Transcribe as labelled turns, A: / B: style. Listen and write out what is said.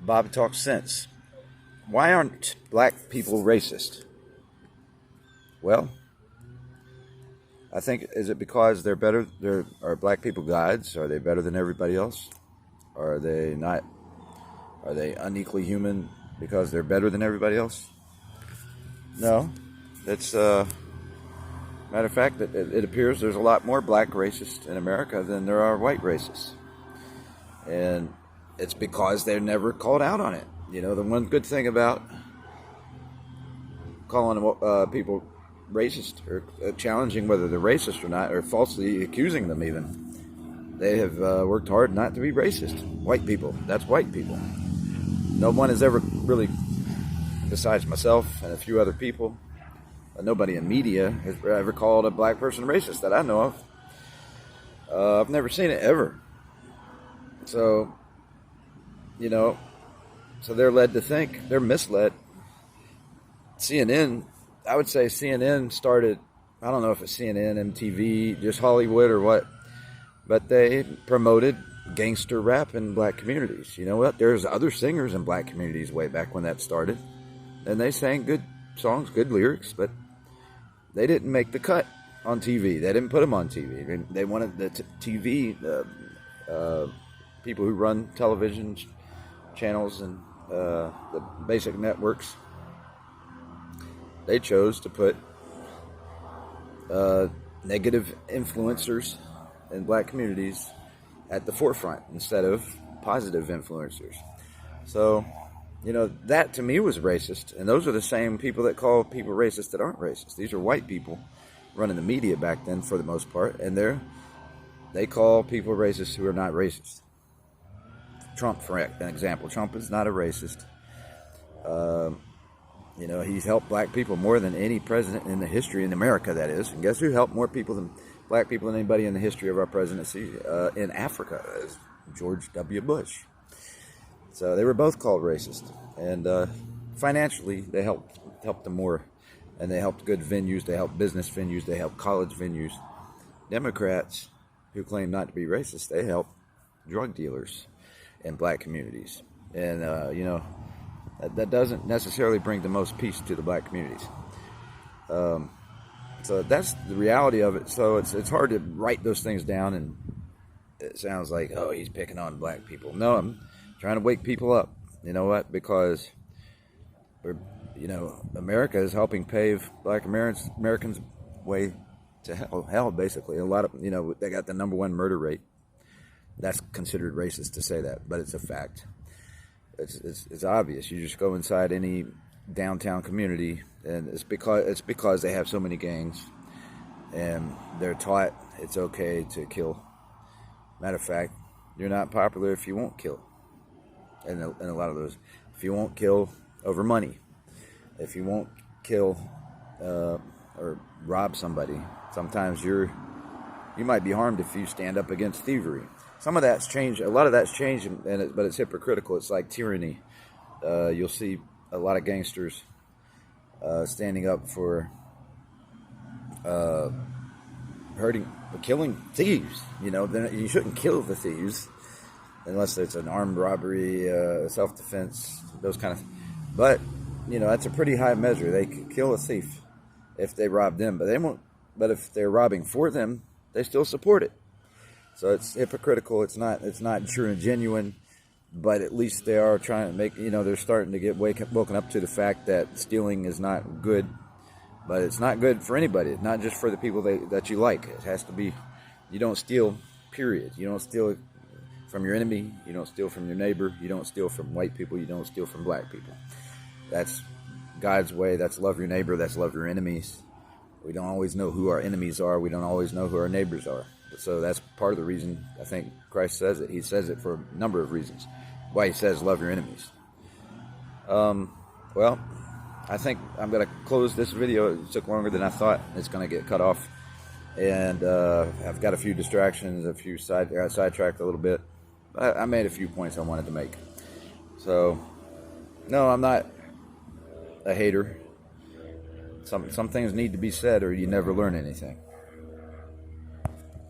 A: Bob talks sense. Why aren't black people racist? Well, I think, is it because they're better? Are black people gods? Are they better than everybody else? Are they not? Are they unequally human because they're better than everybody else? No. It's matter of fact, it appears there's a lot more black racists in America than there are white racists, and it's because they're never called out on it. You know, the one good thing about calling people racist or challenging whether they're racist or not, or falsely accusing them even, they have worked hard not to be racist. White people, that's white people. No one has ever really, besides myself and a few other people, nobody in media has ever called a black person racist that I know of. I've never seen it ever. So, you know, so they're led to think, they're misled. CNN, I would say CNN started, I don't know if it's CNN, MTV, just Hollywood or what, but they promoted gangster rap in black communities. You know what? There's other singers in black communities way back when that started, and they sang good songs, good lyrics, but they didn't make the cut on TV. They didn't put them on TV. They wanted the TV, people who run television channels and the basic networks, they chose to put negative influencers in black communities at the forefront instead of positive influencers. So, you know, that to me was racist. And those are the same people that call people racist that aren't racist. These are white people running the media back then for the most part. And they call people racist who are not racist. Trump, for an example. Trump is not a racist. You know, he's helped black people more than any president in the history in America, that is. And guess who helped more people than black people than anybody in the history of our presidency in Africa? Is George W. Bush. So they were both called racist. And financially, they helped them more. And they helped good venues. They helped business venues. They helped college venues. Democrats, who claim not to be racist, they help drug dealers in black communities. And, you know, that doesn't necessarily bring the most peace to the black communities. So that's the reality of it. So it's hard to write those things down, and it sounds like, oh, he's picking on black people. No, I'm trying to wake people up. You know what? Because America is helping pave black Americans' way to hell, basically. A lot of, they got the #1 murder rate. That's considered racist to say that, but it's a fact. It's obvious. You just go inside any downtown community, and it's because they have so many gangs, and they're taught it's okay to kill. Matter of fact, you're not popular if you won't kill. And a lot of those, if you won't kill over money, if you won't kill or rob somebody, sometimes you might be harmed if you stand up against thievery. Some of that's changed. A lot of that's changed, but it's hypocritical. It's like tyranny. You'll see a lot of gangsters standing up for killing thieves. Then you shouldn't kill the thieves unless it's an armed robbery, self-defense, those kind of. But that's a pretty high measure. They could kill a thief if they rob them, but they won't. But if they're robbing for them, they still support it. So it's hypocritical. It's not true and genuine, but at least they are trying to make, they're starting to get woken up to the fact that stealing is not good, but it's not good for anybody. It's not just for the people that you like. It has to be, you don't steal, period. You don't steal from your enemy. You don't steal from your neighbor. You don't steal from white people. You don't steal from black people. That's God's way. That's love your neighbor. That's love your enemies. We don't always know who our enemies are. We don't always know who our neighbors are. So that's part of the reason I think Christ says it. He says it for a number of reasons. Why he says love your enemies. Well, I think I'm going to close this video. It took longer than I thought. It's going to get cut off. And I've got a few distractions, I got sidetracked a little bit. I made a few points I wanted to make. So, no, I'm not a hater. Some things need to be said or you never learn anything.